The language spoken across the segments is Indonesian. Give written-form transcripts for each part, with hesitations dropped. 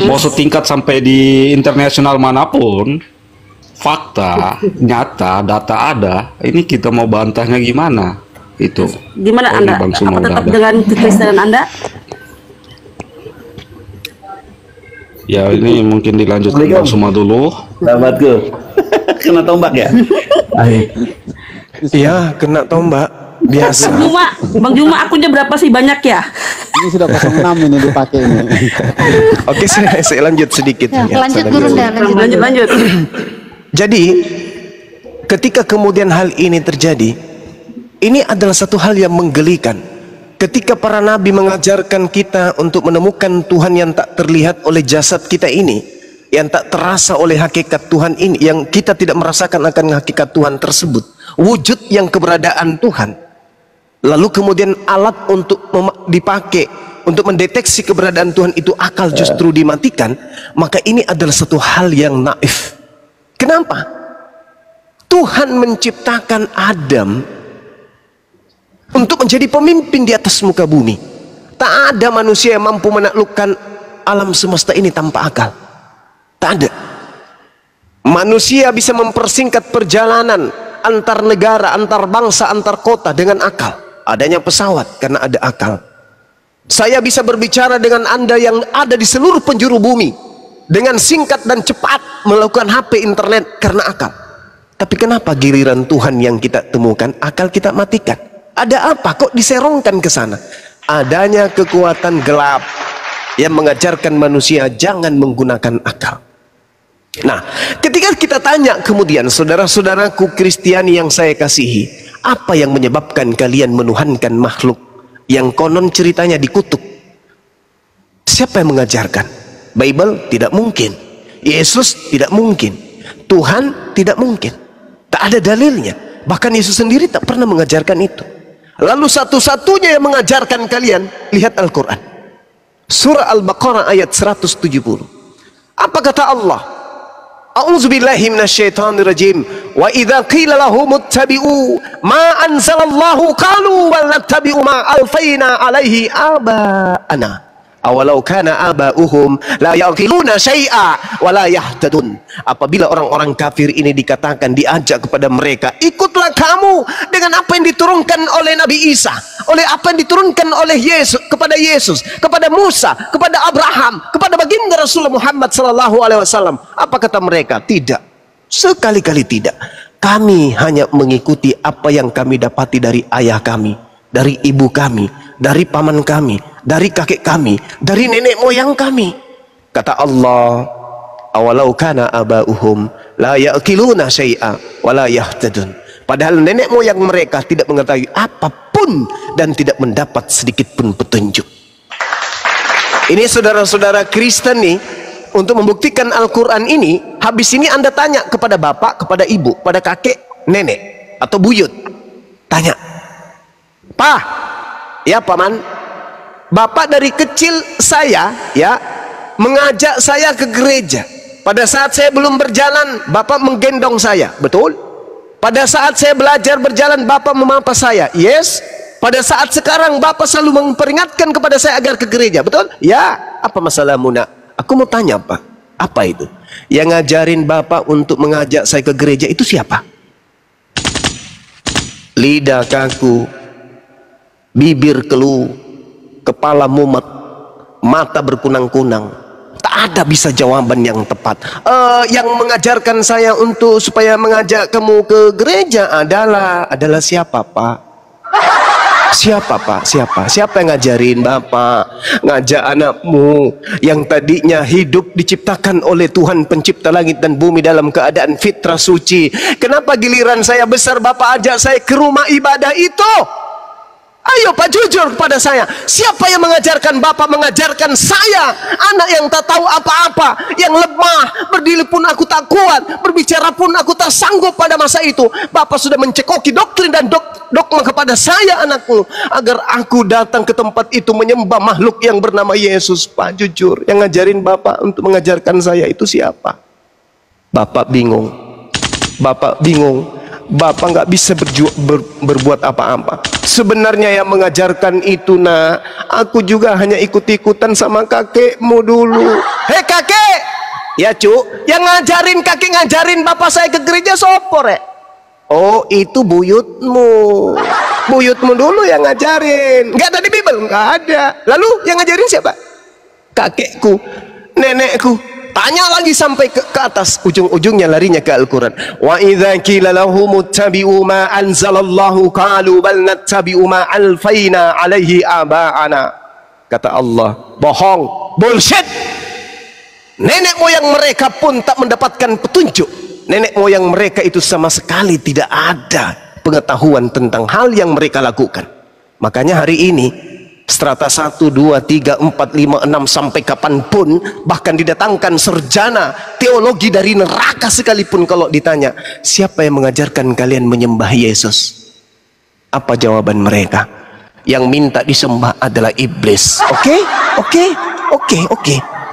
mau setingkat sampai di internasional manapun, fakta, nyata, data ada. Ini kita mau bantahnya gimana? Itu. Gimana Anda? Apa tetap dengan kekristenan Anda? Ya ini mungkin dilanjutkan Bang Suma dulu. Sahabatku, kena tombak ya? Iya, kena tombak. Biasa. Bang Juma akunnya berapa sih, banyak ya? Ini sudah 06 ini dipakai ini. Oke, saya lanjut sedikit. Ya, lanjut dulu dah. Lanjut. Jadi, ketika kemudian hal ini terjadi, ini adalah satu hal yang menggelikan. Ketika para nabi mengajarkan kita untuk menemukan Tuhan yang tak terlihat oleh jasad kita ini, yang tak terasa oleh hakikat Tuhan ini, yang kita tidak merasakan akan hakikat Tuhan tersebut, wujud yang keberadaan Tuhan. Lalu kemudian alat untuk dipakai untuk mendeteksi keberadaan Tuhan itu akal justru dimatikan, maka ini adalah satu hal yang naif. Kenapa? Tuhan menciptakan Adam untuk menjadi pemimpin di atas muka bumi. Tak ada manusia yang mampu menaklukkan alam semesta ini tanpa akal. Tak ada. Manusia bisa mempersingkat perjalanan antar negara, antar bangsa, antar kota dengan akal. Adanya pesawat karena ada akal. Saya bisa berbicara dengan Anda yang ada di seluruh penjuru bumi dengan singkat dan cepat melakukan HP internet karena akal. Tapi kenapa giliran Tuhan yang kita temukan akal kita matikan? Ada apa kok diserongkan ke sana? Adanya kekuatan gelap yang mengajarkan manusia jangan menggunakan akal. Nah, ketika kita tanya kemudian saudara-saudaraku Kristiani yang saya kasihi, apa yang menyebabkan kalian menuhankan makhluk yang konon ceritanya dikutuk? Siapa yang mengajarkan? Bible tidak mungkin, Yesus tidak mungkin, Tuhan tidak mungkin. Tak ada dalilnya. Bahkan Yesus sendiri tak pernah mengajarkan itu. Lalu satu-satunya yang mengajarkan kalian, lihat Al-Quran. Surah Al-Baqarah ayat 170. Apa kata Allah? A'udzubillahi minasyaitonirrajim. Wa idza qila lahum ittabi'u ma anzalallahu qalu bal nattabi'u ma alfaina alaihi aba'ana. Awalau kana aba'uhum la yaqiluna syai'a wa la yahtadun. Apabila orang-orang kafir ini dikatakan, diajak kepada mereka, ikutlah kamu dengan apa yang diturunkan oleh Nabi Isa, oleh apa yang diturunkan oleh Yesus, kepada Musa, kepada Abraham, kepada baginda Rasulullah Muhammad sallallahu alaihi wasallam. Apa kata mereka? Tidak. Sekali-kali tidak. Kami hanya mengikuti apa yang kami dapati dari ayah kami, dari ibu kami, dari paman kami, dari kakek kami, dari nenek moyang kami. Kata Allah, awalau kana aba'uhum la ya'qiluna syai'a wa la yahtadun. Padahal nenek moyang mereka tidak mengetahui apapun dan tidak mendapat sedikit pun petunjuk. Ini saudara-saudara Kristen nih, untuk membuktikan Al-Quran ini, habis ini Anda tanya kepada bapak, kepada ibu, pada kakek, nenek, atau buyut. Tanya, Pak, ya paman, bapak dari kecil saya ya mengajak saya ke gereja. Pada saat saya belum berjalan, bapak menggendong saya, betul? Pada saat saya belajar berjalan, bapak memampas saya, yes? Pada saat sekarang bapak selalu memperingatkan kepada saya agar ke gereja, betul? Ya. Apa masalahmu nak? Aku mau tanya Pak, apa itu? Yang ngajarin bapak untuk mengajak saya ke gereja itu siapa? Lidah kaku, bibir keluh, kepala mumet, mata berkunang-kunang. Tak ada bisa jawaban yang tepat. Yang mengajarkan saya untuk supaya mengajak kamu ke gereja adalah siapa Pak? Siapa Pak? Siapa yang ngajarin Bapak ngajak anakmu yang tadinya hidup diciptakan oleh Tuhan pencipta langit dan bumi dalam keadaan fitrah suci? Kenapa giliran saya besar Bapak ajak saya ke rumah ibadah itu? Ayo Pak, jujur kepada saya. Siapa yang mengajarkan Bapak mengajarkan saya, anak yang tak tahu apa-apa, yang lemah, berdiri pun aku tak kuat, berbicara pun aku tak sanggup pada masa itu. Bapak sudah mencekoki doktrin dan dogma kepada saya, anakku, agar aku datang ke tempat itu menyembah makhluk yang bernama Yesus. Pak, jujur, yang ngajarin Bapak untuk mengajarkan saya itu siapa? Bapak bingung. Bapak bingung. Bapak nggak bisa berbuat apa-apa. Sebenarnya yang mengajarkan itu, nak, aku juga hanya ikut-ikutan sama kakekmu dulu. Hei kakek, ya cu, yang ngajarin kakek ngajarin bapak saya ke gereja sopor ya. Oh itu buyutmu. Buyutmu dulu yang ngajarin. Nggak ada di Bible, nggak ada. Lalu yang ngajarin siapa? Kakekku, nenekku. Tanya lagi sampai ke atas, ujung-ujungnya larinya ke Al-Quran. Wa idza qila lahum ittabi'u ma anzalallahu qalu bal nattabi'u ma alfaina alaihi aba'ana. Kata Allah, bohong, bullshit. Nenek moyang mereka pun tak mendapatkan petunjuk. Nenek moyang mereka itu sama sekali tidak ada pengetahuan tentang hal yang mereka lakukan. Makanya hari ini strata 1, 2, 3, 4, 5, 6 sampai kapanpun, bahkan didatangkan sarjana teologi dari neraka sekalipun, kalau ditanya siapa yang mengajarkan kalian menyembah Yesus, apa jawaban mereka? Yang minta disembah adalah iblis. Oke.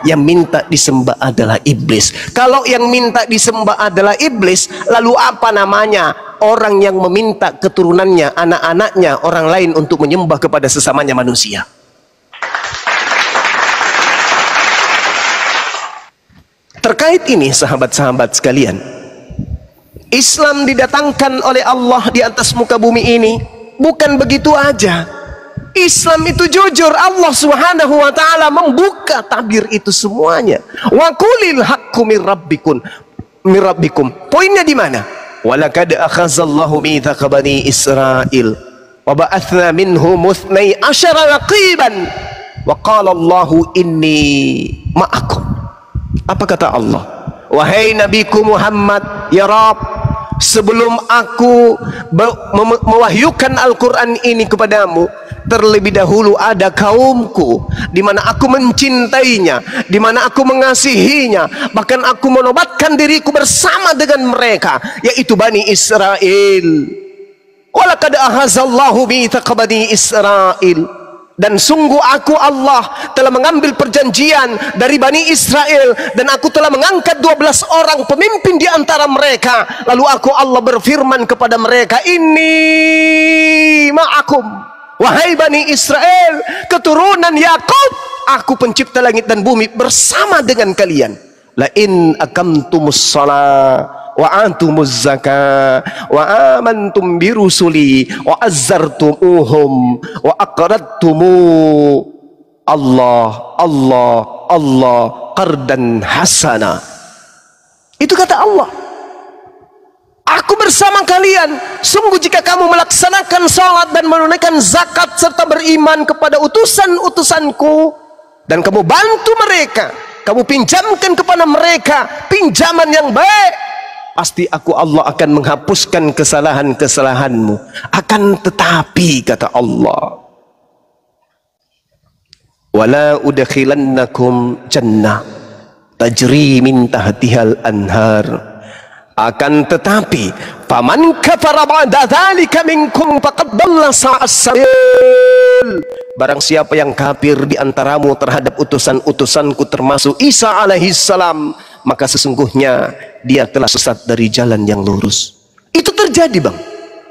Yang minta disembah adalah iblis. Kalau yang minta disembah adalah iblis, lalu apa namanya orang yang meminta keturunannya, anak-anaknya, orang lain untuk menyembah kepada sesamanya manusia? Terkait ini, sahabat-sahabat sekalian, Islam didatangkan oleh Allah di atas muka bumi ini bukan begitu aja. Islam itu jujur. Allah Subhanahu wa taala membuka tabir itu semuanya. Wa qulil haqqu mir rabbikum. Poinnya di mana? Walaqad akhazallahu mitsaqa bani Israil wa ba'atsna minhum 12 naqiban wa qala Allahu inni ma'akum. Apa kata Allah? Wahai nabiku Muhammad, ya Rabb, sebelum aku mewahyukan Al-Quran ini kepadamu, terlebih dahulu ada kaumku di mana aku mencintainya, di mana aku mengasihinya, bahkan aku menobatkan diriku bersama dengan mereka, yaitu Bani Israel. Walaqad ahazallahu mitsaqa bani Israil. Dan sungguh aku Allah telah mengambil perjanjian dari Bani Israel, dan aku telah mengangkat 12 orang pemimpin di antara mereka. Lalu aku Allah berfirman kepada mereka, inni ma'akum. Wahai Bani Israel, keturunan Yakub, aku pencipta langit dan bumi bersama dengan kalian. La in aqamtumus shalah wa antumuz zakah wa amantum bi rusuli wa azzartumuhum wa aqradtumu Allah qardan hasana. Itu kata Allah, aku bersama kalian. Sungguh jika kamu melaksanakan salat dan menunaikan zakat serta beriman kepada utusan-utusanku, dan kamu bantu mereka, kamu pinjamkan kepada mereka pinjaman yang baik, pasti aku Allah akan menghapuskan kesalahan-kesalahanmu. Akan tetapi kata Allah, wala udkhilannakum jannah tajri min tahtihal anhar. Akan tetapi faman kafara ba'da dzalika minkum faqad dhalla sa'as sabil. Barang siapa yang kafir di antaramu terhadap utusan-utusanku termasuk Isa alaihissalam, maka sesungguhnya dia telah sesat dari jalan yang lurus. Itu terjadi, Bang.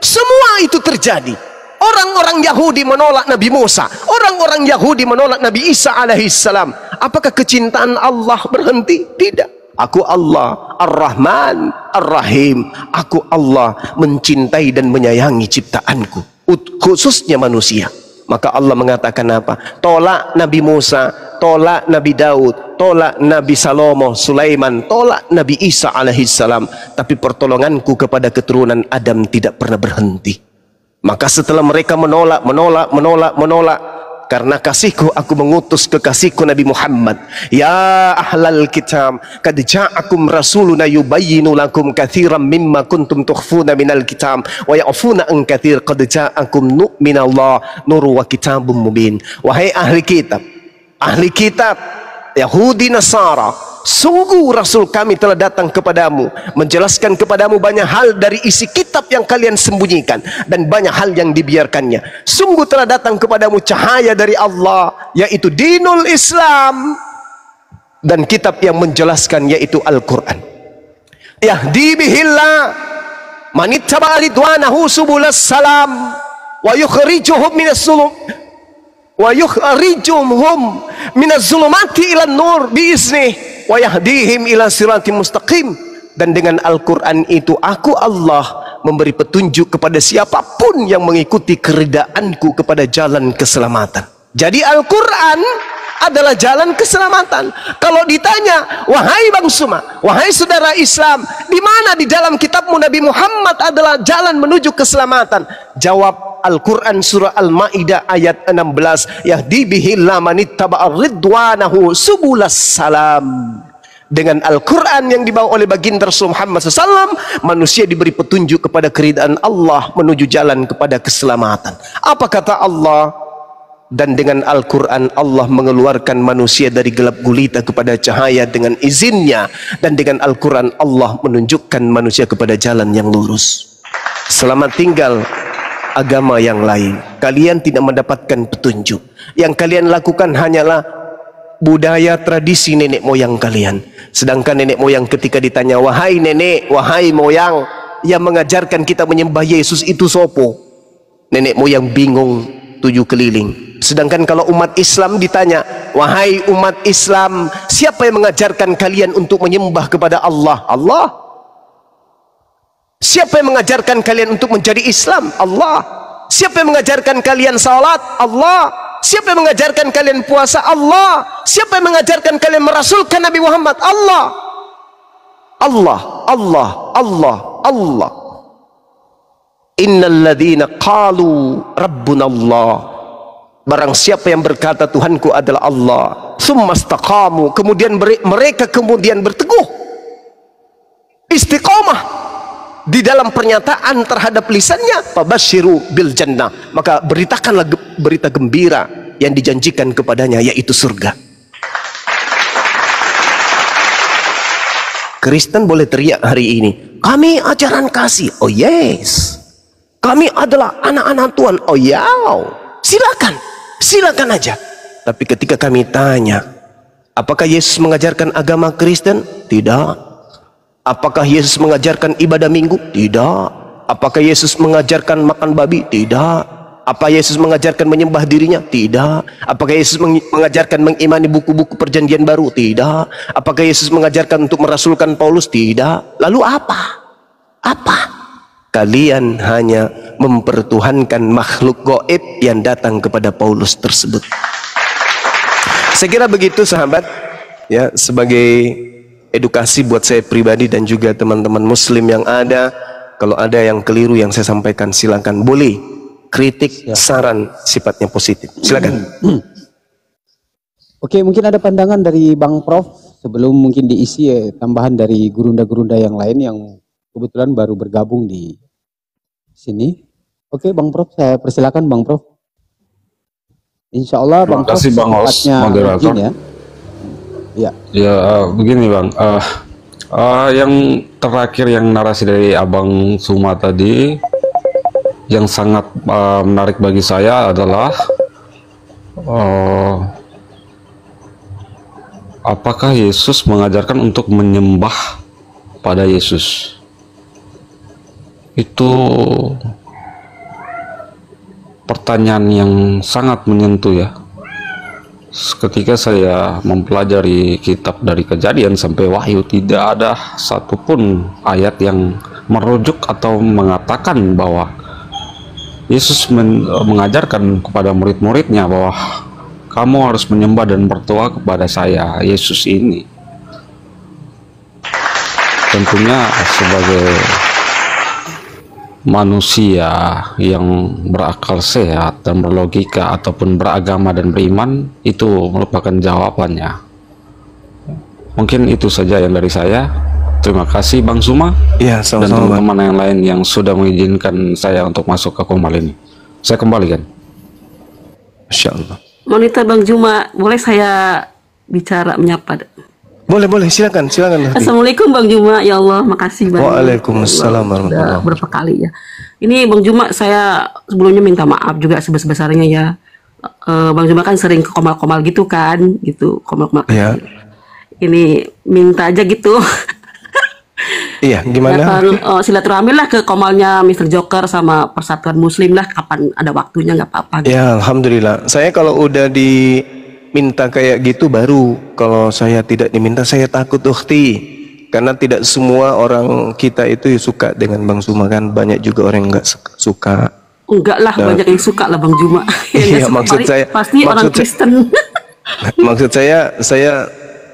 Semua itu terjadi. Orang-orang Yahudi menolak Nabi Musa, orang-orang Yahudi menolak Nabi Isa alaihissalam. Apakah kecintaan Allah berhenti? Tidak. Aku Allah Ar-Rahman Ar-Rahim. Aku Allah mencintai dan menyayangi ciptaanku, khususnya manusia. Maka Allah mengatakan apa? Tolak Nabi Musa, tolak Nabi Daud, tolak Nabi Salomo, Sulaiman, tolak Nabi Isa alaihissalam, tapi pertolonganku kepada keturunan Adam tidak pernah berhenti. Maka setelah mereka menolak, karena kasihku aku mengutus kekasihku Nabi Muhammad. Ya ahlal kitab, qad ja'akum rasuluna yubayyinu lakum katsiran mimma kuntum tukhfuna minal kitab wa ya'funa an katsir, qad ja'akum minallah nurun wa kitabun mubin. Wahai ahli kitab, Yahudi Nasara, sungguh Rasul kami telah datang kepadamu, menjelaskan kepadamu banyak hal dari isi kitab yang kalian sembunyikan, dan banyak hal yang dibiarkannya. Sungguh telah datang kepadamu cahaya dari Allah, yaitu dinul Islam, dan kitab yang menjelaskan, yaitu Al-Quran. Yahdi bihillah, Man ittaba'a ridwanahu subulas salam wa yukhrijuhum minaz zulumati ilan nur biiznih wa yahdihim ila siratim mustaqim. Dan dengan Al-Quran itu aku Allah memberi petunjuk kepada siapapun yang mengikuti keredaanku kepada jalan keselamatan. Jadi Al-Quran adalah jalan keselamatan. Kalau ditanya, wahai Bang Suma, wahai saudara Islam, di mana di dalam kitabmu Nabi Muhammad adalah jalan menuju keselamatan? Jawab Al-Quran surah Al-Ma'idah ayat 16, yahdi bihi man ittaba'a ridwanahu subulas salam. Dengan Al-Quran yang dibawa oleh baginda Rasul Muhammad SAW, manusia diberi petunjuk kepada keridaan Allah menuju jalan kepada keselamatan. Apa kata Allah? Dan dengan Al-Quran Allah mengeluarkan manusia dari gelap gulita kepada cahaya dengan izinnya. Dan dengan Al-Quran Allah menunjukkan manusia kepada jalan yang lurus. Selamat tinggal agama yang lain. Kalian tidak mendapatkan petunjuk. Yang kalian lakukan hanyalah budaya tradisi nenek moyang kalian. Sedangkan nenek moyang ketika ditanya, wahai nenek, wahai moyang, yang mengajarkan kita menyembah Yesus itu sopo? Nenek moyang bingung 7 keliling. Sedangkan kalau umat Islam ditanya, wahai umat Islam, siapa yang mengajarkan kalian untuk menyembah kepada Allah? Allah. Siapa yang mengajarkan kalian untuk menjadi Islam? Allah. Siapa yang mengajarkan kalian salat? Allah. Siapa yang mengajarkan kalian puasa? Allah. Siapa yang mengajarkan kalian merasulkan Nabi Muhammad? Allah. Allah, Allah, Allah, Allah. Innal ladzina qalu rabbuna Allah. Barang siapa yang berkata Tuhanku adalah Allah, summa istaqamu, kemudian mereka kemudian berteguh istiqamah di dalam pernyataan terhadap lisannya, fabasyiru bil jannah, maka beritakanlah berita gembira yang dijanjikan kepadanya, yaitu surga. Kristen boleh teriak hari ini, kami ajaran kasih. Oh yes, kami adalah anak-anak Tuhan. Oh ya, silakan, silakan aja. Tapi ketika kami tanya, apakah Yesus mengajarkan agama Kristen? Tidak. Apakah Yesus mengajarkan ibadah minggu? Tidak. Apakah Yesus mengajarkan makan babi? Tidak. Apa Yesus mengajarkan menyembah dirinya? Tidak. Apakah Yesus mengajarkan mengimani buku-buku perjanjian baru? Tidak. Apakah Yesus mengajarkan untuk merasulkan Paulus? Tidak. Lalu apa? Apa? Kalian hanya mempertuhankan makhluk gaib yang datang kepada Paulus tersebut. Saya kira begitu sahabat, ya, sebagai edukasi buat saya pribadi dan juga teman-teman muslim yang ada. Kalau ada yang keliru yang saya sampaikan, silakan, boleh kritik, saran sifatnya positif, silakan. Oke, mungkin ada pandangan dari Bang Prof sebelum mungkin diisi tambahan dari gurunda-gurunda yang lain yang kebetulan baru bergabung di sini. Oke, Bang Prof, saya persilakan Bang Prof. Insya Allah Bang Prof sepatnya mungkin ya. Ya, begini Bang, yang terakhir yang narasi dari Abang Suma tadi yang sangat menarik bagi saya adalah apakah Yesus mengajarkan untuk menyembah pada Yesus? Itu pertanyaan yang sangat menyentuh ya. Ketika saya mempelajari kitab dari Kejadian sampai Wahyu, tidak ada satupun ayat yang merujuk atau mengatakan bahwa Yesus mengajarkan kepada murid-muridnya bahwa kamu harus menyembah dan berdoa kepada saya, Yesus ini. Tentunya sebagai manusia yang berakal sehat dan berlogika ataupun beragama dan beriman, itu merupakan jawabannya. Mungkin itu saja yang dari saya. Terima kasih Bang Suma Ya, dan teman-teman yang lain yang sudah mengizinkan saya untuk masuk ke komal ini. Saya kembalikan. Masya Allah. Wanita Bang Juma, boleh saya bicara menyapa? Boleh, boleh, silakan, silakan. Assalamualaikum Bang Juma, ya Allah, makasih banyak. Waalaikumsalam warahmatullahi wabarakatuh. Berapa kali ya. Ini Bang Juma, saya sebelumnya minta maaf juga sebesar-besarnya ya. Bang Juma kan sering ke komal-komal gitu kan, gitu, komal-komal. Ya. Ini minta aja gitu. Iya, gimana? Datang silaturahmi lah ke komalnya Mr. Joker sama Persatuan Muslim lah, kapan ada waktunya nggak apa-apa gitu. Ya, alhamdulillah. Saya kalau udah diminta kayak gitu baru. Kalau saya tidak diminta, saya takut ukhti. Karena tidak semua orang kita itu suka dengan Bang Zuma kan. Banyak juga orang yang nggak suka. Enggak lah, banyak yang suka lah Bang Juma. Yang nggak Iya, suka maksud saya, pasti orang Kristen. maksud saya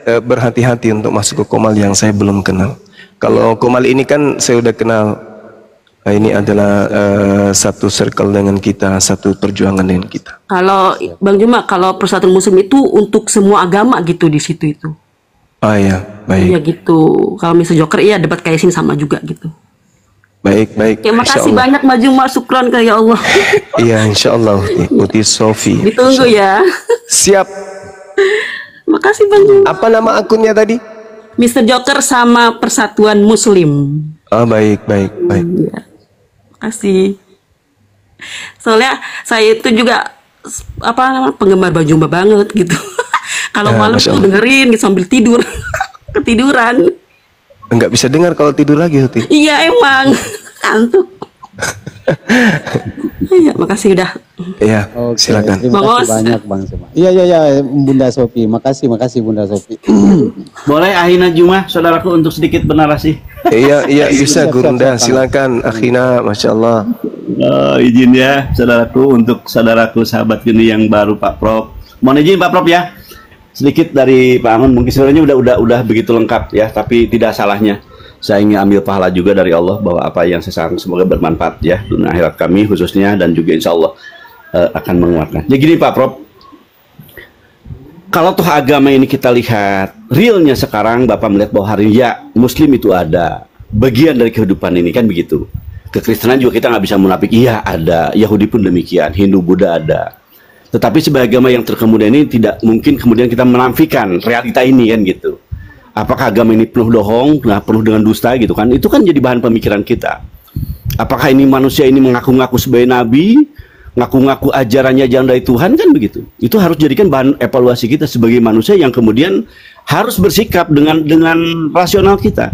berhati-hati untuk masuk ke komal yang saya belum kenal. Kalau komal ini kan saya udah kenal. Nah, ini adalah satu circle dengan kita, satu perjuangan dengan kita. Kalau Bang Juma, kalau Persatuan Muslim itu untuk semua agama gitu di situ itu. Ah ya, Iya baik, gitu. Kalau Mr. Joker iya debat kayak sini sama juga gitu. baik. Terima Insya kasih Allah. banyak Bang Juma, syukron ke ya Allah. Iya, insya Allah, Uti Sofi. Ditunggu ya. Siap. Makasih Bang Juma. Apa nama akunnya tadi? Mr. Joker sama Persatuan Muslim. Oh, baik. Iya. Makasih. Soalnya saya itu juga apa namanya penggemar Bang Juma banget gitu. Kalau malam Masya tuh Allah. dengerin gitu sambil tidur. Ketiduran. Enggak bisa dengar kalau tidur lagi, Uti. Iya emang kantuk. Iya, makasih udah. Iya, Oke, silakan. terima Bang kasih Os. banyak Bang Zuma. Iya Bunda Sofi, makasih Bunda Sofi. Boleh Ahina Juma, saudaraku, untuk sedikit bernarasi. Iya, bisa Siap, Gurunda, siap. silakan. Akhina, masya Allah. Izin ya, saudaraku, untuk saudaraku sahabat gini yang baru Pak Prof. Mohon izin Pak Prof ya. Sedikit dari Pak Angon, mungkin sebenarnya udah begitu lengkap ya, tapi tidak salahnya saya ingin ambil pahala juga dari Allah bahwa apa yang saya sampaikan semoga bermanfaat ya dunia akhirat kami khususnya, dan juga insya Allah akan menguatkan. Jadi gini Pak Prof, kalau toh agama ini kita lihat realnya sekarang, Bapak melihat bahwa hari ya Muslim itu ada bagian dari kehidupan ini kan begitu. Kekristenan juga kita nggak bisa munafik, iya ada, Yahudi pun demikian, Hindu, Buddha ada. Tetapi sebagai agama yang terkemudian ini tidak mungkin kemudian kita menafikan realita ini kan gitu. Apakah agama ini penuh bohong, penuh dengan dusta gitu kan? Itu kan jadi bahan pemikiran kita. Apakah ini manusia ini mengaku-ngaku sebagai nabi, ngaku-ngaku ajarannya jalan dari Tuhan kan begitu? Itu harus jadikan bahan evaluasi kita sebagai manusia yang kemudian harus bersikap dengan rasional kita.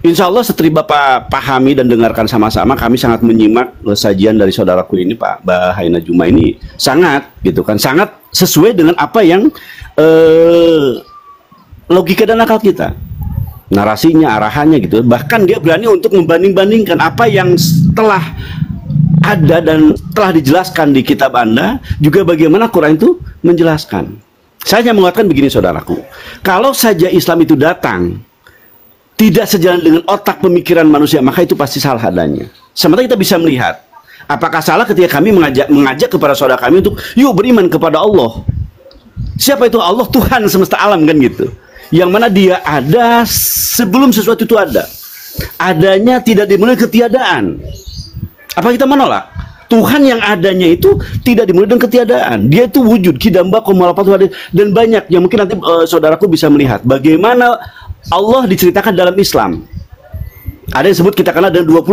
Insya Allah setelah Bapak pahami dan dengarkan sama-sama, kami sangat menyimak sajian dari saudaraku ini Pak Haina Juma ini sangat gitu kan, sangat sesuai dengan apa yang logika dan akal kita, narasinya, arahannya gitu. Bahkan dia berani untuk membanding-bandingkan apa yang telah ada dan telah dijelaskan di kitab Anda, juga bagaimana Quran itu menjelaskan. Saya hanya mengatakan begini saudaraku, kalau saja Islam itu datang tidak sejalan dengan otak pemikiran manusia, maka itu pasti salah adanya. Sementara kita bisa melihat, apakah salah ketika kami mengajak kepada saudara kami untuk yuk beriman kepada Allah. Siapa itu Allah? Tuhan semesta alam kan gitu. Yang mana dia ada sebelum sesuatu itu ada. Adanya tidak dimulai ketiadaan. Apa kita menolak? Tuhan yang adanya itu tidak dimulai dengan ketiadaan. Dia itu wujud, kidamba, komalapatu, dan banyak yang mungkin nanti saudaraku bisa melihat bagaimana Allah diceritakan dalam Islam. Ada yang sebut kita kenal ada 20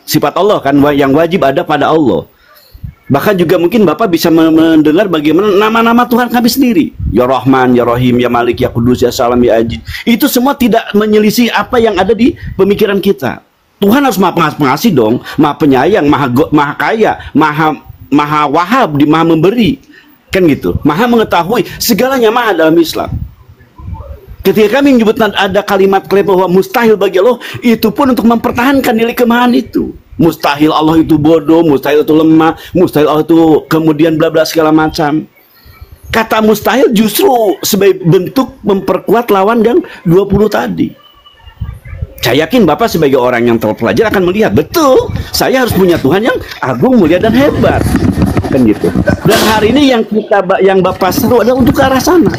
sifat Allah kan yang wajib ada pada Allah. Bahkan juga mungkin Bapak bisa mendengar bagaimana nama-nama Tuhan kami sendiri. Ya Rahman, Ya Rahim, Ya Malik, Ya Kudus, Ya Salam, Ya Ajid. Itu semua tidak menyelisih apa yang ada di pemikiran kita. Tuhan harus maha pengasih dong, maha penyayang, maha kaya, maha wahab, maha memberi. Kan gitu. Maha mengetahui, segalanya maha dalam Islam. Ketika kami menyebut ada kalimat bahwa mustahil bagi Allah, itu pun untuk mempertahankan nilai kemahan itu. Mustahil Allah itu bodoh, mustahil itu lemah, mustahil Allah itu kemudian bla bla segala macam. Kata mustahil justru sebagai bentuk memperkuat lawan yang 20 tadi. Saya yakin Bapak sebagai orang yang terpelajar akan melihat, betul, saya harus punya Tuhan yang agung, mulia, dan hebat. Kan gitu. Dan hari ini yang Bapak seru adalah untuk ke arah sana.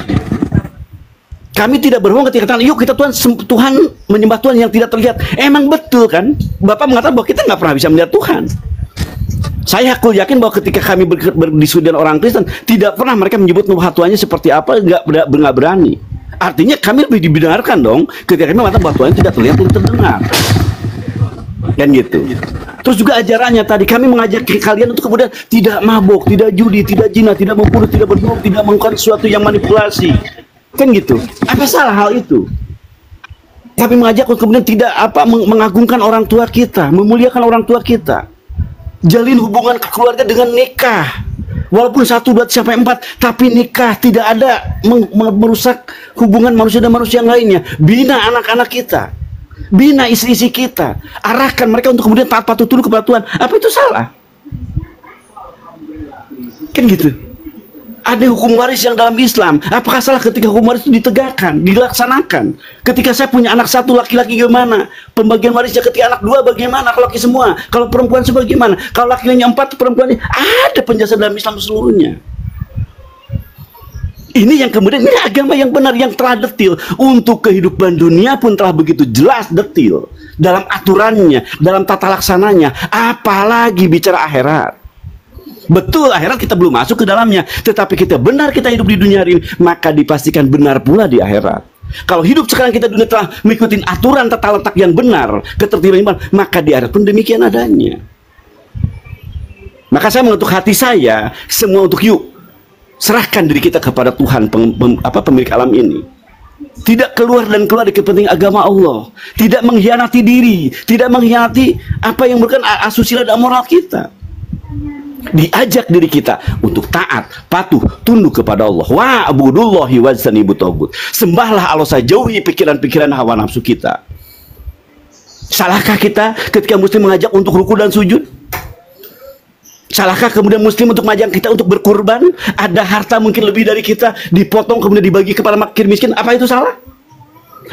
Kami tidak berbohong ketika katakan, yuk kita Tuhan menyembah Tuhan yang tidak terlihat. Emang betul kan? Bapak mengatakan bahwa kita nggak pernah bisa melihat Tuhan. Saya yakin bahwa ketika kami berdiskusi dengan orang Kristen, tidak pernah mereka menyebut bahwa Tuhannya seperti apa, nggak berani. Artinya kami lebih dibenarkan dong ketika kami mengatakan bahwa Tuhan tidak terlihat dan terdengar. Dan gitu. Terus juga ajarannya tadi kami mengajak kalian untuk kemudian tidak mabuk, tidak judi, tidak zina, tidak membunuh, tidak berbohong, tidak melakukan sesuatu yang manipulasi. Kan gitu. Apa salah hal itu? Tapi mengajak untuk kemudian tidak mengagungkan orang tua kita, memuliakan orang tua kita. Jalin hubungan keluarga dengan nikah. Walaupun 1, 2, sampai 4, tapi nikah tidak ada merusak hubungan manusia dan manusia yang lainnya. Bina anak-anak kita, bina istri-istri kita, arahkan mereka untuk kemudian taat patuh tunduk kepada Tuhan. Apa itu salah? Kan gitu. Ada hukum waris yang dalam Islam. Apakah salah ketika hukum waris itu ditegakkan, dilaksanakan? Ketika saya punya anak 1 laki-laki gimana? Pembagian warisnya ketika anak 2 bagaimana? Kalau laki semua, kalau perempuan semua gimana? Kalau lakinya 4, perempuannya ada penjelasan dalam Islam seluruhnya. Ini yang kemudian ini agama yang benar, yang telah detil. Untuk kehidupan dunia pun telah begitu jelas detil dalam aturannya, dalam tata laksananya. Apalagi bicara akhirat. Betul, akhirat kita belum masuk ke dalamnya, tetapi kita benar kita hidup di dunia hari ini, maka dipastikan benar pula di akhirat. Kalau hidup sekarang kita dunia telah mengikuti aturan tata letak yang benar, ketertiban iman, maka di akhirat pun demikian adanya. Maka saya mengetuk hati saya semua untuk yuk serahkan diri kita kepada Tuhan pemilik alam ini. Tidak keluar dan keluar dari kepentingan agama Allah, tidak mengkhianati diri, tidak mengkhianati apa yang merupakan asusila dan moral kita. Diajak diri kita untuk taat, patuh, tunduk kepada Allah. Wa abudullahi wajtanibu tagut. Sembahlah Allah saja, jauhi pikiran-pikiran hawa nafsu kita. Salahkah kita ketika muslim mengajak untuk ruku dan sujud? Salahkah kemudian muslim untuk mengajak kita untuk berkurban? Ada harta mungkin lebih dari kita, dipotong kemudian dibagi kepada fakir miskin. Apa itu salah?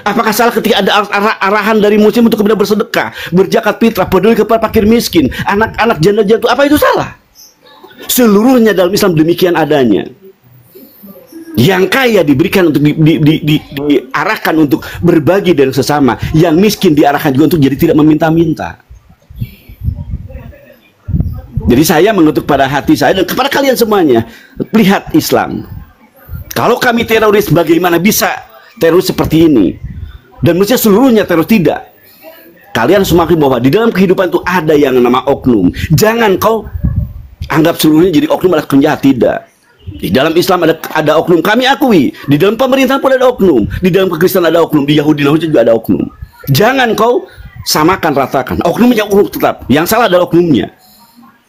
Apakah salah ketika ada arahan dari muslim untuk kemudian bersedekah, berzakat fitrah, peduli kepada fakir miskin, anak-anak janda jatuh? Apa itu salah? Seluruhnya dalam Islam demikian adanya. Yang kaya diberikan untuk diarahkan untuk berbagi dengan sesama. Yang miskin diarahkan juga untuk jadi tidak meminta-minta. Jadi saya mengetuk pada hati saya dan kepada kalian semuanya, lihat Islam. Kalau kami teroris, bagaimana bisa teroris seperti ini? Dan mestinya seluruhnya teroris tidak. Kalian semakin bahwa di dalam kehidupan itu ada yang nama oknum. Jangan kau anggap seluruhnya jadi oknum adalah penjahat, tidak. Di dalam Islam ada oknum, kami akui. Di dalam pemerintahan pun ada oknum. Di dalam kekristenan ada oknum. Di Yahudi juga ada oknum. Jangan kau samakan, ratakan. Oknumnya oknum tetap. Yang salah adalah oknumnya.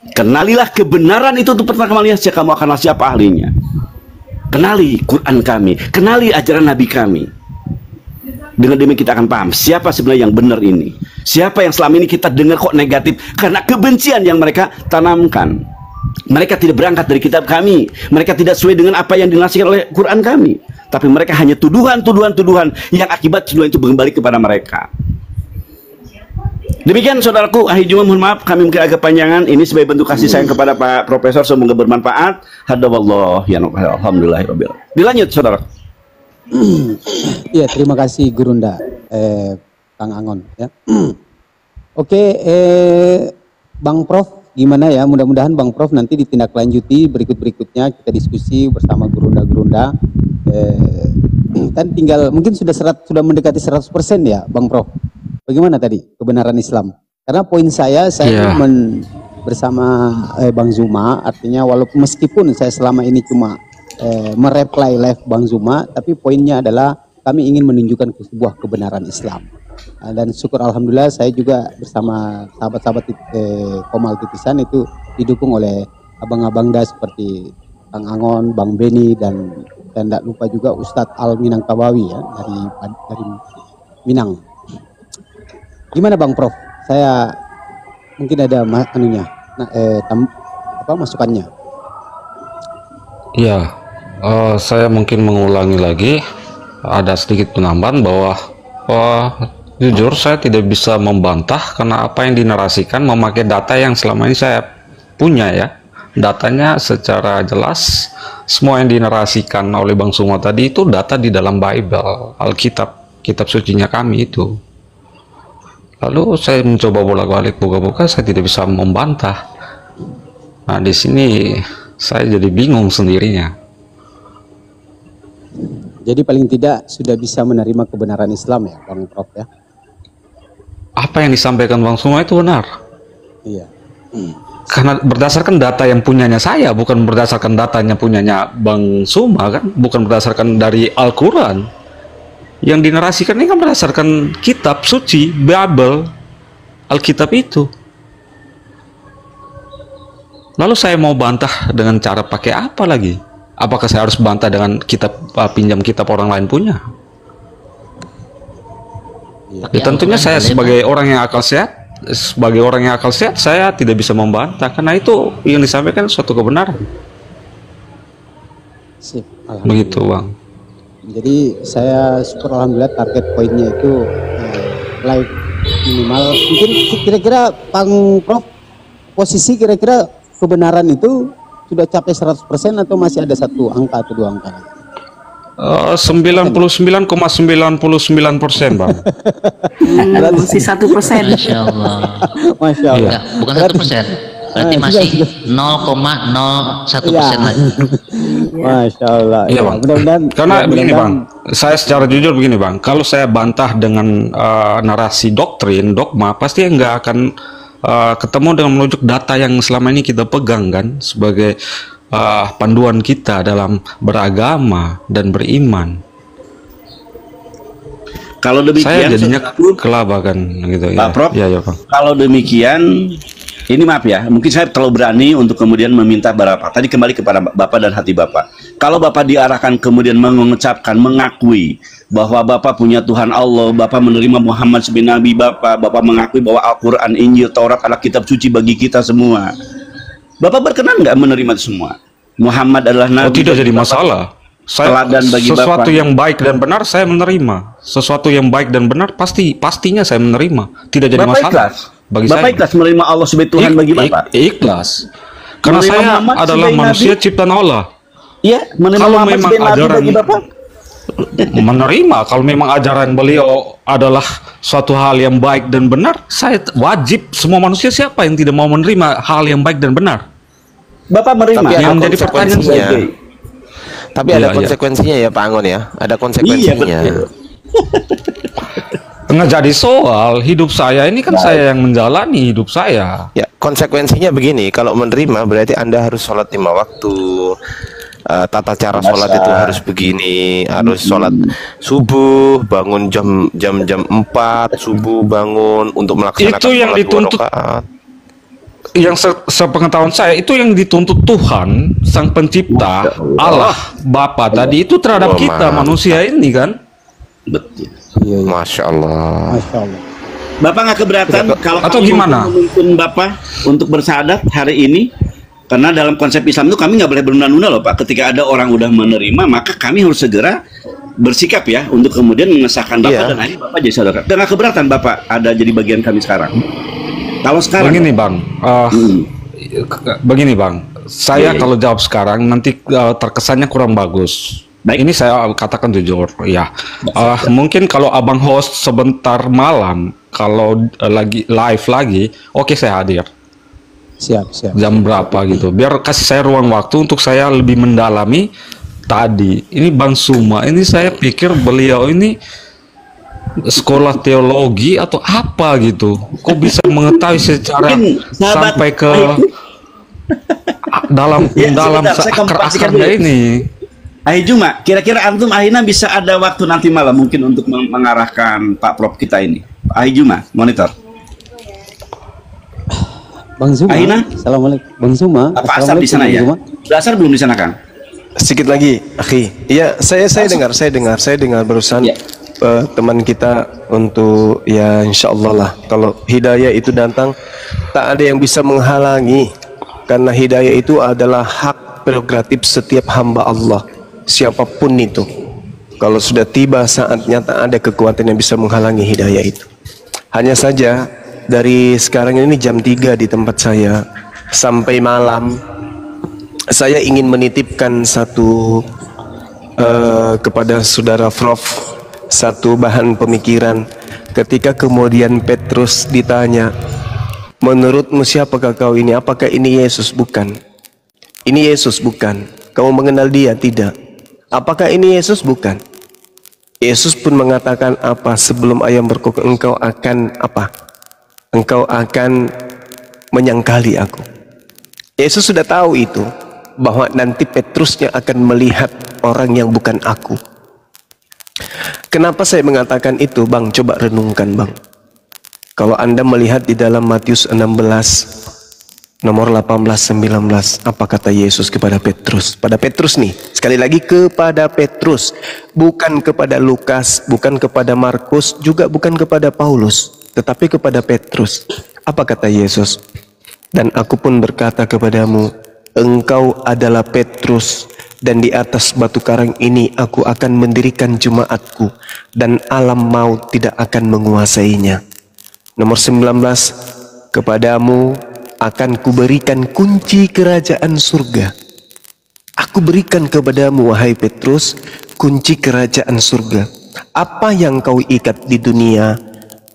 Kenalilah kebenaran itu untuk pertama kalinya, kamu akan siapa ahlinya. Kenali Quran kami, kenali ajaran Nabi kami. Dengan demikian kita akan paham siapa sebenarnya yang benar ini. Siapa yang selama ini kita dengar kok negatif karena kebencian yang mereka tanamkan. Mereka tidak berangkat dari kitab kami. Mereka tidak sesuai dengan apa yang dinasihatkan oleh Quran kami. Tapi mereka hanya tuduhan yang akibat tuduhan itu kembali kepada mereka. Demikian saudaraku, akhir Jumat, mohon maaf kami mungkin agak panjangan. Ini sebagai bentuk kasih sayang kepada Pak Profesor, semoga bermanfaat. Hadawallah ya alhamdulillahirabbil alamin. Dilanjut saudara. Iya, terima kasih Gurunda, Kang Angon ya. Oke, Bang Prof, gimana ya? Mudah-mudahan Bang Prof nanti ditindaklanjuti berikutnya kita diskusi bersama Gurunda-Gurunda. Kan tinggal mungkin sudah mendekati 100% ya, Bang Prof. Bagaimana tadi kebenaran Islam? Karena poin saya bersama Bang Zuma, artinya walaupun meskipun saya selama ini cuma mereply live Bang Zuma, tapi poinnya adalah kami ingin menunjukkan sebuah kebenaran Islam. Dan syukur alhamdulillah saya juga bersama sahabat-sahabat Komal Titisan itu didukung oleh abang-abang seperti Kang Angon, Bang Beni dan tidak lupa juga Ustadz Al Minangkabawi ya dari Minang. Gimana Bang Prof? Saya mungkin ada masukannya. Ya, saya mungkin mengulangi lagi, ada sedikit penambahan bahwa jujur saya tidak bisa membantah karena apa yang dinarasikan memakai data yang selama ini saya punya ya. Datanya secara jelas, semua yang dinarasikan oleh Bang Suma tadi itu data di dalam Bible, Alkitab, kitab sucinya kami itu. Lalu saya mencoba bolak-balik buka-buka, saya tidak bisa membantah. Nah, di sini saya jadi bingung sendirinya. Jadi paling tidak sudah bisa menerima kebenaran Islam ya, Bang Prof ya. Apa yang disampaikan Bang Suma itu benar. Iya. Karena berdasarkan data yang punyanya saya, bukan berdasarkan datanya punyanya Bang Suma kan, bukan berdasarkan dari Al-Quran. yang dinarasikan ini kan berdasarkan kitab suci, Bible, Alkitab itu. Lalu saya mau bantah dengan cara pakai apa lagi? Apakah saya harus bantah dengan kitab, pinjam kitab orang lain punya? Ya, tentunya saya sebagai orang yang akal sehat, saya tidak bisa membantah karena itu yang disampaikan suatu kebenaran. Sip, Begitu, Bang. Jadi saya syukur alhamdulillah target poinnya itu like minimal. Mungkin kira-kira Bang Prof, posisi kira-kira kebenaran itu sudah capai 100% atau masih ada satu angka atau dua angka? 99,99%, Bang. Masih 1%. Masya Allah. Masya Allah. Enggak, bukan 1%. Berarti masih 0,01% lagi. Masya Allah. Iya, Bang. Mudah-mudahan. Karena begini, Bang, mudah-mudahan- saya secara jujur begini, Bang, kalau saya bantah dengan narasi doktrin, dogma, pasti nggak akan ketemu dengan menunjuk data yang selama ini kita pegang kan sebagai panduan kita dalam beragama dan beriman. Kalau demikian, Saya jadinya saudaraku, kelabakan gitu Pak ya. Prof, Ya, Bang. kalau demikian, ini maaf ya, mungkin saya terlalu berani untuk kemudian meminta berapa. Tadi kembali kepada Bapak dan hati Bapak. Kalau Bapak diarahkan kemudian mengucapkan, mengakui bahwa Bapak punya Tuhan Allah, Bapak menerima Muhammad sebagai Nabi Bapak mengakui bahwa Al-Quran, Injil, Taurat adalah kitab suci bagi kita semua. Bapak berkenan nggak menerima itu semua? Muhammad adalah Nabi. Oh, tidak jadi Bapak masalah. Saya teladan bagi sesuatu Bapak. yang baik dan benar saya menerima. Sesuatu yang baik dan benar pastinya saya menerima. Tidak jadi Bapak masalah ikhlas. bagi Bapak saya. ikhlas menerima Allah sebagai Tuhan bagi Bapak. Ikhlas. Karena Menerima saya Muhammad adalah sebagai manusia Nabi? ciptaan Allah. Iya, menerima Kalau Muhammad memang sebagai Nabi ajaran- bagi Bapak. Menerima kalau memang ajaran beliau adalah suatu hal yang baik dan benar, saya wajib. Semua manusia siapa yang tidak mau menerima hal yang baik dan benar? Bapak menerima. Tapi ada Yang menjadi pertanyaan konsekuensinya. Sebagai- Tapi Iya, ada iya. konsekuensinya ya Pak Angon ya. Ada Iya, konsekuensinya. betul. Nggak jadi soal hidup saya ini kan saya yang menjalani hidup saya. Ya, konsekuensinya begini, kalau menerima berarti Anda harus sholat 5 waktu. Tata cara sholat itu harus begini, harus sholat subuh, bangun jam 4 subuh, bangun untuk melaksanakan Itu yang sholat 2 dituntut. rakaat. Yang sepengetahuan saya itu yang dituntut Tuhan Sang Pencipta Allah Bapa tadi itu terhadap Oh, kita mantap. manusia ini kan. Betul. Iya, iya. Masya Allah. Masya Allah. Bapak nggak keberatan kalau Atau kami gimana? memimpin Bapak untuk bersyahadat hari ini? Karena dalam konsep Islam itu kami nggak boleh menunda-nunda loh Pak. Ketika ada orang udah menerima, maka kami harus segera bersikap ya untuk kemudian mengesahkan Bapak Iya. dan akhirnya Bapak jadi saudara. Dan nggak keberatan Bapak ada jadi bagian kami sekarang. Kalau sekarang, Begini Bang, begini Bang, saya Iya, iya. kalau jawab sekarang nanti terkesannya kurang bagus. Baik. Ini saya katakan jujur ya. Mungkin kalau abang host sebentar malam, kalau lagi live lagi, oke saya hadir. Siap, siap. Jam berapa gitu? Biar kasih saya ruang waktu untuk saya lebih mendalami tadi. Ini Bang Suma, ini saya pikir beliau ini sekolah teologi atau apa gitu. Kok bisa mengetahui secara Mungkin sahabat sampai ke dalam Ya, dalam sebentar, saya konfirmasikan akar-akarnya dulu. ini. Juma, kira-kira antum Ahina bisa ada waktu nanti malam mungkin untuk mengarahkan Pak Prof kita ini. Juma, monitor. Bang Zuma. Aina? Assalamualaikum. Bang Zuma. Pak Asar di sana Assalamualaikum, ya? Bang Zuma. Dasar belum di sana Kang? Sedikit lagi, akhi. Iya, saya dengar barusan Ya. teman kita untuk ya insya Allah lah. Kalau hidayah itu datang, tak ada yang bisa menghalangi. Karena hidayah itu adalah hak prerogatif setiap hamba Allah, siapapun itu. Kalau sudah tiba saatnya, tak ada kekuatan yang bisa menghalangi hidayah itu. Hanya saja dari sekarang ini jam 3 di tempat saya sampai malam, saya ingin menitipkan satu kepada saudara Prof, satu bahan pemikiran. Ketika kemudian Petrus ditanya, menurutmu siapakah kau ini? Apakah ini Yesus? Bukan. Ini Yesus bukan. Kamu mengenal dia? Tidak. Apakah ini Yesus? Bukan. Yesus pun mengatakan apa? Sebelum ayam berkokok engkau akan apa? Engkau akan menyangkali aku. Yesus sudah tahu itu, bahwa nanti Petrusnya akan melihat orang yang bukan aku. Kenapa saya mengatakan itu, Bang? Coba renungkan, Bang. Kalau Anda melihat di dalam Matius 16 nomor 18-19, apa kata Yesus kepada Petrus? Pada Petrus nih, sekali lagi kepada Petrus, bukan kepada Lukas, bukan kepada Markus, juga bukan kepada Paulus, tetapi kepada Petrus. Apa kata Yesus? Dan aku pun berkata kepadamu, engkau adalah Petrus, dan di atas batu karang ini aku akan mendirikan jemaatku, dan alam maut tidak akan menguasainya. Nomor 19, kepadamu akan kuberikan kunci kerajaan surga. Aku berikan kepadamu, wahai Petrus, kunci kerajaan surga. Apa yang kau ikat di dunia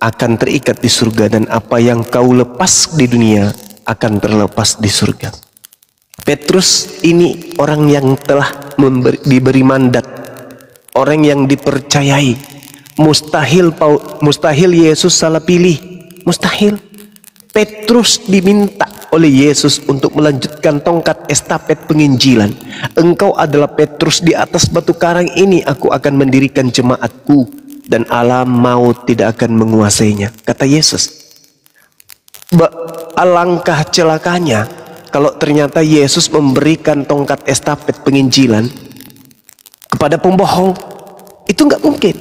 akan terikat di surga, dan apa yang kau lepas di dunia akan terlepas di surga. Petrus ini orang yang telah diberi mandat, orang yang dipercayai. Mustahil Yesus salah pilih, mustahil. Petrus diminta oleh Yesus untuk melanjutkan tongkat estafet penginjilan. Engkau adalah Petrus, di atas batu karang ini aku akan mendirikan jemaatku, dan alam maut tidak akan menguasainya, kata Yesus. Alangkah celakanya kalau ternyata Yesus memberikan tongkat estafet penginjilan kepada pembohong. Itu nggak mungkin.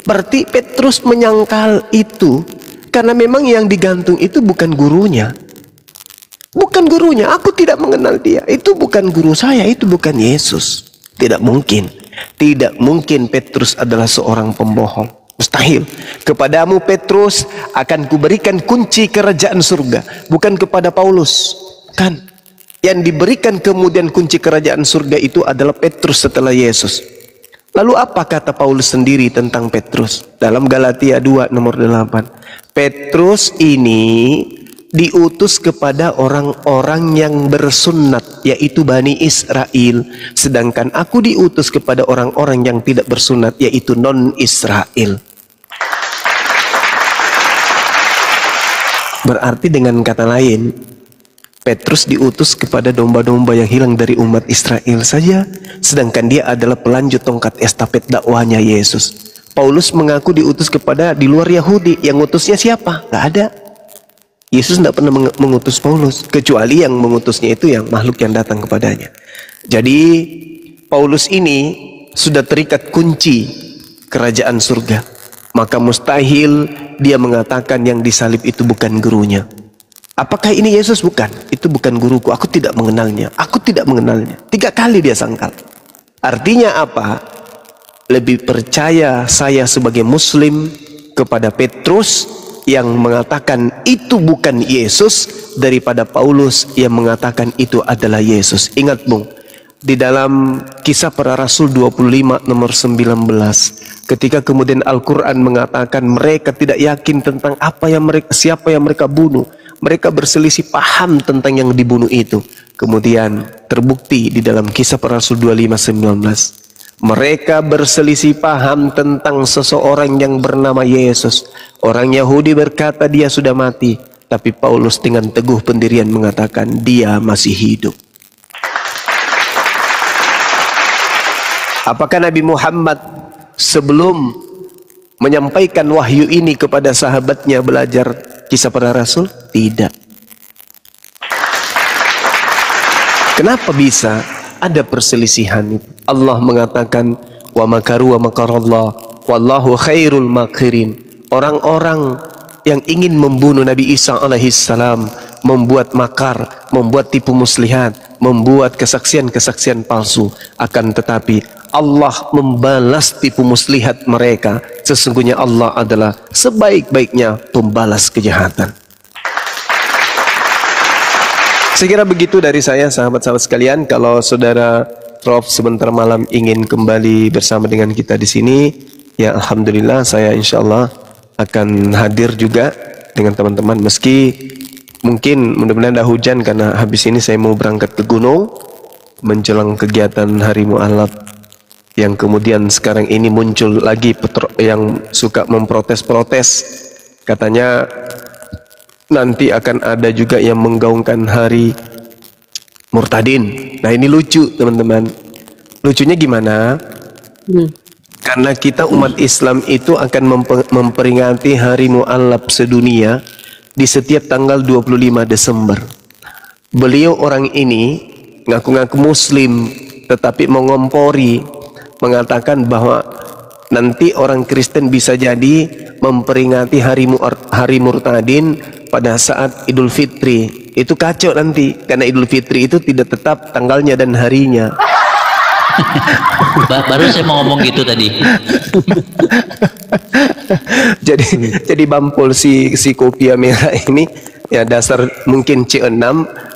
Berarti Petrus menyangkal itu karena memang yang digantung itu bukan gurunya. Bukan gurunya, aku tidak mengenal dia. Itu bukan guru saya, itu bukan Yesus. Tidak mungkin. Tidak mungkin Petrus adalah seorang pembohong. Mustahil. Kepadamu Petrus akan kuberikan kunci kerajaan surga. Bukan kepada Paulus. Kan? Yang diberikan kemudian kunci kerajaan surga itu adalah Petrus setelah Yesus. Lalu apa kata Paulus sendiri tentang Petrus? Dalam Galatia 2 nomor 8. Petrus ini diutus kepada orang-orang yang bersunat, yaitu Bani Israel. Sedangkan aku diutus kepada orang-orang yang tidak bersunat, yaitu non-Israel. Berarti dengan kata lain, Petrus diutus kepada domba-domba yang hilang dari umat Israel saja, sedangkan dia adalah pelanjut tongkat estafet dakwahnya Yesus. Paulus mengaku diutus kepada di luar Yahudi. Yang ngutusnya siapa? Gak ada. Yesus tidak pernah mengutus Paulus, kecuali yang mengutusnya itu yang makhluk yang datang kepadanya. Jadi Paulus ini sudah terikat kunci kerajaan surga. Maka mustahil dia mengatakan yang disalib itu bukan gurunya. Apakah ini Yesus? Bukan. Itu bukan guruku. Aku tidak mengenalnya. Aku tidak mengenalnya. 3 kali dia sangkal. Artinya apa? Lebih percaya saya sebagai Muslim kepada Petrus yang mengatakan itu bukan Yesus daripada Paulus yang mengatakan itu adalah Yesus. Ingat Bung, di dalam Kisah Para Rasul 25 nomor 19, ketika kemudian Al-Quran mengatakan mereka tidak yakin tentang siapa yang mereka bunuh. Mereka berselisih paham tentang yang dibunuh itu. Kemudian terbukti di dalam Kisah Para Rasul 25:19. Mereka berselisih paham tentang seseorang yang bernama Yesus. Orang Yahudi berkata dia sudah mati, tapi Paulus dengan teguh pendirian mengatakan dia masih hidup. Apakah Nabi Muhammad sebelum menyampaikan wahyu ini kepada sahabatnya belajar Kisah Para Rasul? Tidak. Kenapa bisa ada perselisihan itu? Allah mengatakan wa makaru wa makarallah wallahu khairul makirin. Orang-orang yang ingin membunuh Nabi Isa alaihissalam membuat makar, membuat tipu muslihat, membuat kesaksian-kesaksian palsu. Akan tetapi Allah membalas tipu muslihat mereka. Sesungguhnya Allah adalah sebaik-baiknya pembalas kejahatan. Saya kira begitu dari saya, sahabat-sahabat sekalian. Kalau saudara Prof sebentar malam ingin kembali bersama dengan kita di sini, ya alhamdulillah saya insya Allah akan hadir juga dengan teman-teman. Meski mungkin mudah-mudahan ada hujan karena habis ini saya mau berangkat ke gunung menjelang kegiatan Hari Mu'alaf yang kemudian sekarang ini muncul lagi yang suka memprotes-protes. Katanya nanti akan ada juga yang menggaungkan hari Murtadin. Nah ini lucu teman-teman. Lucunya gimana? Karena kita umat Islam itu akan memperingati Hari Mu'allaf sedunia di setiap tanggal 25 Desember. Beliau orang ini ngaku-ngaku Muslim, tetapi mengompori, mengatakan bahwa nanti orang Kristen bisa jadi memperingati hari Murtadin pada saat Idul Fitri. Itu kacau nanti, karena Idul Fitri itu tidak tetap tanggalnya dan harinya. Baru saya mau ngomong gitu tadi. jadi Bampol si Kopia Merah ini ya dasar mungkin C6,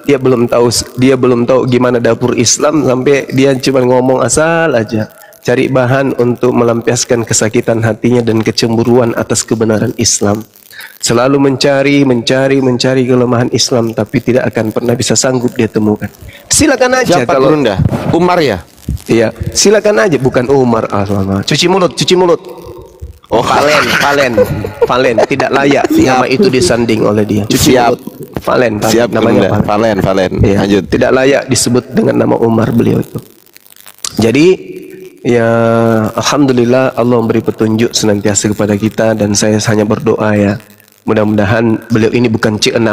dia belum tahu gimana dapur Islam, sampai dia cuma ngomong asal aja, cari bahan untuk melampiaskan kesakitan hatinya dan kecemburuan atas kebenaran Islam. Selalu mencari kelemahan Islam, tapi tidak akan pernah bisa sanggup dia temukan. Silakan aja. Siapa kalau Gurunda? Umar ya? Iya, silakan aja. Bukan Umar. Cuci mulut. Oh, Valen. Tidak layak nama itu disanding oleh dia. Cuci Siap. mulut. Valen. Siap Namanya Gurunda. Valen. Iya, Lanjut. tidak layak disebut dengan nama Umar beliau itu. Jadi ya alhamdulillah Allah memberi petunjuk senantiasa kepada kita, dan saya hanya berdoa ya, mudah-mudahan beliau ini bukan C6.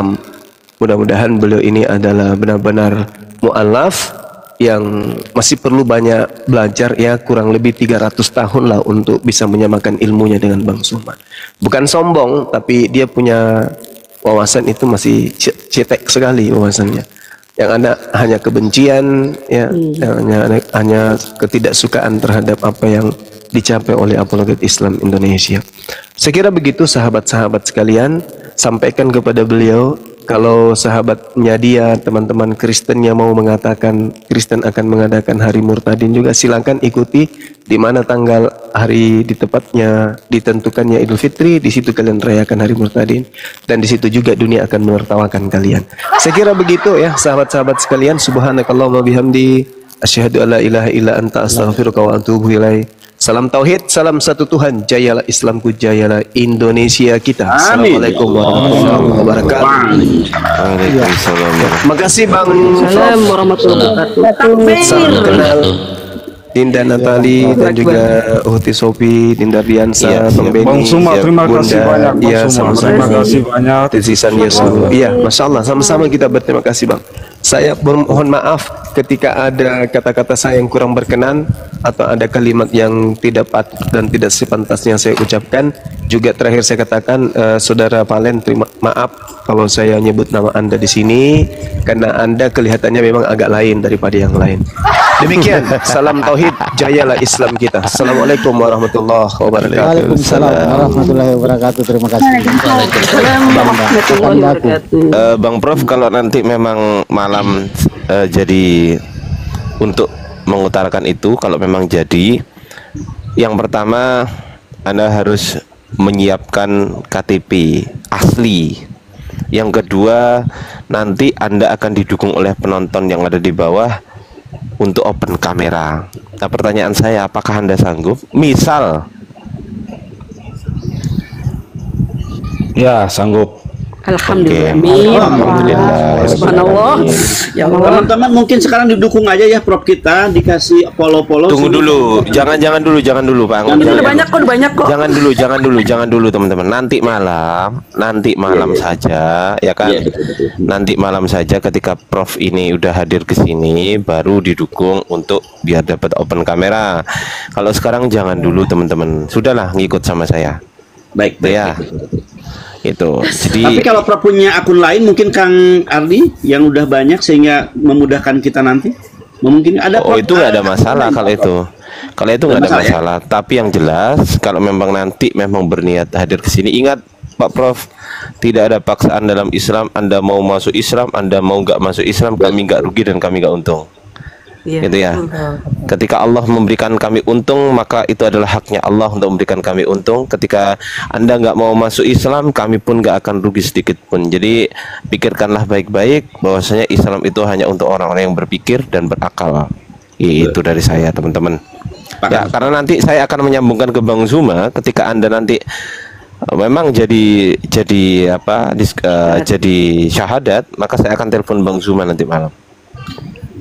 Mudah-mudahan beliau ini adalah benar-benar mu'alaf yang masih perlu banyak belajar ya, kurang lebih 300 tahun lah untuk bisa menyamakan ilmunya dengan Bang Suma. Bukan sombong, tapi dia punya wawasan itu masih cetek sekali wawasannya. Yang ada hanya kebencian ya, hanya ketidaksukaan terhadap apa yang dicapai oleh apologet Islam Indonesia. Saya kira begitu sahabat-sahabat sekalian, sampaikan kepada beliau. Kalau sahabatnya dia, teman-teman Kristen yang mau mengatakan Kristen akan mengadakan hari Murtadin juga, silakan ikuti di mana tanggal hari di tepatnya ditentukannya Idul Fitri, di situ kalian rayakan hari Murtadin, dan di situ juga dunia akan menertawakan kalian. Saya kira begitu ya sahabat-sahabat sekalian. Subhanakallahumma bihamdi, asyhadu alla ilaha illa anta, astaghfiruka wa atubu ilaik. Salam tauhid, salam satu Tuhan, jayalah Islamku, jayalah Indonesia kita. Assalamualaikum warahmatullahi wabarakatuh. Waalaikumsalam. Makasih Bang. Assalamualaikum warahmatullahi wabarakatuh. Salam kenal Dinda Natali dan juga Uhti Sopi, Dinda Riansa, Iya, Bang Benny, Bang Suma, terima kasih banyak. Bang Iya, Suma, sama-sama. terima kasih banyak. Tisisan Yesus. Iya, Masya Allah, sama-sama kita berterima kasih Bang. Saya mohon maaf ketika ada kata-kata saya yang kurang berkenan, atau ada kalimat yang tidak patut dan tidak sepantasnya saya ucapkan. Juga terakhir saya katakan, Saudara Valen, terima maaf kalau saya nyebut nama Anda di sini, karena Anda kelihatannya memang agak lain daripada yang lain. Demikian, salam tauhid, jayalah Islam kita. Assalamualaikum warahmatullahi wabarakatuh. Waalaikumsalam warahmatullahi wabarakatuh. Terima kasih. Assalamualaikum warahmatullahi wabarakatuh. Bang Prof, kalau nanti memang malam jadi untuk mengutarakan itu, kalau memang jadi, yang pertama Anda harus menyiapkan KTP asli. Yang kedua, nanti Anda akan didukung oleh penonton yang ada di bawah untuk open kamera. Nah, pertanyaan saya, apakah Anda sanggup? Misal, Ya, sanggup. Alhamdulillah. Oke. Amin. Alhamdulillah. Subhanallah. Ya Allah. Teman-teman mungkin sekarang didukung aja ya Prof, kita dikasih polo-polo. tunggu dulu, jangan dulu Pak. Udah banyak kok. Jangan dulu teman-teman. Nanti malam saja, ya kan? Iya, betul. Nanti malam saja ketika Prof ini udah hadir ke sini, baru didukung untuk biar dapat open kamera. Kalau sekarang jangan dulu teman-teman. Sudahlah, ngikut sama saya. Baik. Ya. Itu. Tapi Jadi kalau Prof punya akun lain, mungkin Kang Ardi yang udah banyak sehingga memudahkan kita nanti. Mungkin ada. oh, Prof, itu nggak ada masalah kalau itu. Kalau itu nggak ada masalah, ya? masalah. Tapi yang jelas, kalau memang nanti memang berniat hadir ke sini, ingat Pak Prof, tidak ada paksaan dalam Islam. Anda mau masuk Islam, Anda mau nggak masuk Islam, kami nggak rugi dan kami nggak untung. Iya. Gitu ya. Ketika Allah memberikan kami untung, maka itu adalah haknya Allah untuk memberikan kami untung. Ketika Anda nggak mau masuk Islam, kami pun nggak akan rugi sedikit pun. Jadi pikirkanlah baik-baik bahwasanya Islam itu hanya untuk orang-orang yang berpikir dan berakal. Itu dari saya, teman-teman. Ya, karena nanti saya akan menyambungkan ke Bang Zuma ketika Anda nanti memang jadi jadi syahadat, maka saya akan telepon Bang Zuma nanti malam.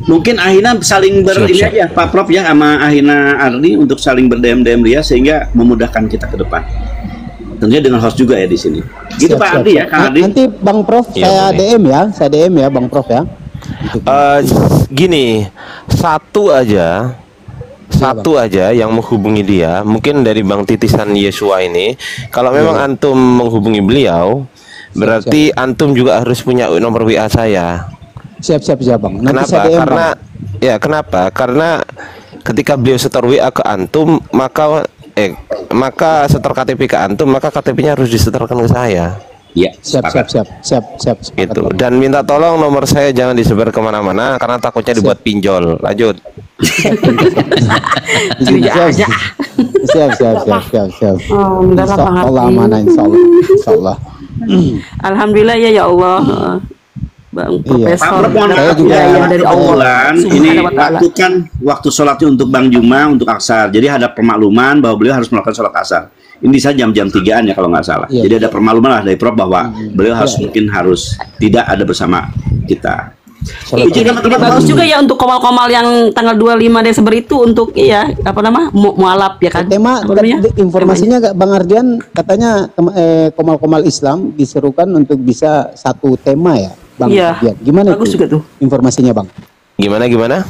Mungkin Ahina saling ini Siap. aja Pak Prof ya sama Ahina Ardi untuk saling berdem-dem dia sehingga memudahkan kita ke depan. Tentunya dengan host juga ya di sini. Gitu Siap, Pak siap, Ardi ya, siap. Kang Ardi. Nanti Bang Prof Iya, saya boleh. DM ya, saya DM ya Bang Prof ya. Gini, satu aja yang menghubungi dia, mungkin dari Bang Titisan Yesua ini. Kalau memang antum menghubungi beliau, berarti antum juga harus punya nomor WA saya. Siap Bang. Nanti Kenapa? saya DM Karena Bang. kenapa? Karena ketika beliau setor WA ke antum, maka setor KTP ke antum, maka KTP-nya harus disetorkan ke saya. Iya, Siap. Sepakat, Gitu. Bang. Dan minta tolong nomor saya jangan disebar kemana-mana karena takutnya dibuat pinjol. Lanjut. Siap. Oh, enggak lah, Bang Insyaallah Ardi. amanah insyaallah. Alhamdulillah ya Allah. Bang Iya. Pak Profesor Prof mohon dapat maaf juga ya, hidayah dari Allah kebetulan ini Subhanahu wa taala. waktu kan waktu sholatnya untuk Bang Juma untuk Asar. Jadi ada permakluman bahwa beliau harus melakukan sholat Asar. Ini bisa jam-jam 3-an ya kalau nggak salah. Iya. Jadi ada permakluman lah dari Prof bahwa beliau mungkin harus tidak ada bersama kita. Izin Ini teman-teman bagus host. juga ya untuk komal-komal yang tanggal 25 Desember itu untuk mualaf ya kan. Tema Apa namanya? informasinya Kak Bang Ardian katanya komal-komal Islam diserukan untuk bisa satu tema ya Bang Iya. Ardian. Gimana Bagus itu juga tuh. informasinya Bang? Gimana?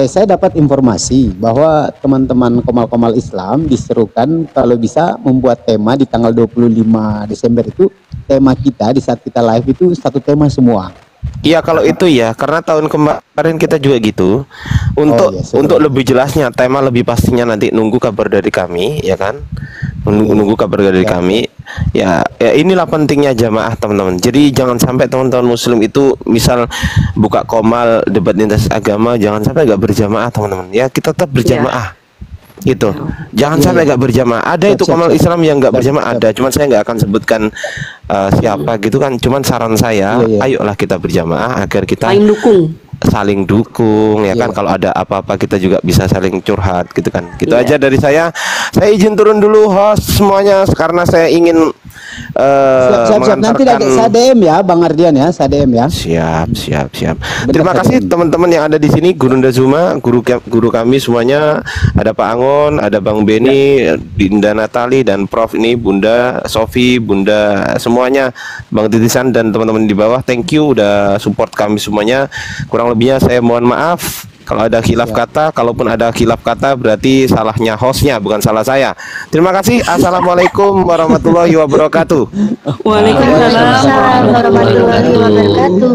Saya dapat informasi bahwa teman-teman komal-komal Islam diserukan kalau bisa membuat tema di tanggal 25 Desember itu tema kita di saat kita live itu satu tema semua. Iya kalau itu ya, karena tahun kemarin kita juga gitu. Untuk Oh, iya, siap. untuk lebih jelasnya, tema lebih pastinya nanti nunggu kabar dari kami, ya kan? Nunggu kabar dari kami. Ya inilah pentingnya jamaah teman-teman. Jadi jangan sampai teman-teman Muslim itu misal buka komal debat lintas agama, jangan sampai nggak berjamaah teman-teman. Ya kita tetap berjamaah. Gitu. Jangan sampai nggak berjamaah. Ada itu komal Islam yang nggak berjamaah ada. Cuman saya nggak akan sebutkan siapa gitu kan. Cuman saran saya, ayolah kita berjamaah agar kita saling dukung ya kan. Kalau ada apa-apa kita juga bisa saling curhat gitu kan. Gitu aja dari saya. Saya izin turun dulu host semuanya karena saya ingin Siap. Nanti saya DM ya Bang Ardian ya, saya DM ya. Siap. Terima kasih teman-teman yang ada di sini, Gurunda Zuma, guru kami semuanya. Ada Pak Angon, ada Bang Beni, Dinda Natali dan Prof ini, Bunda Sofi, Bunda semuanya, Bang Titisan dan teman-teman di bawah. Thank you udah support kami semuanya. Kurang lebihnya saya mohon maaf kalau ada khilaf kata. Kalaupun ada khilaf kata berarti salahnya hostnya, bukan salah saya. Terima kasih. Assalamualaikum warahmatullahi wabarakatuh. Waalaikumsalam Waalaikumsalam warahmatullahi wabarakatuh.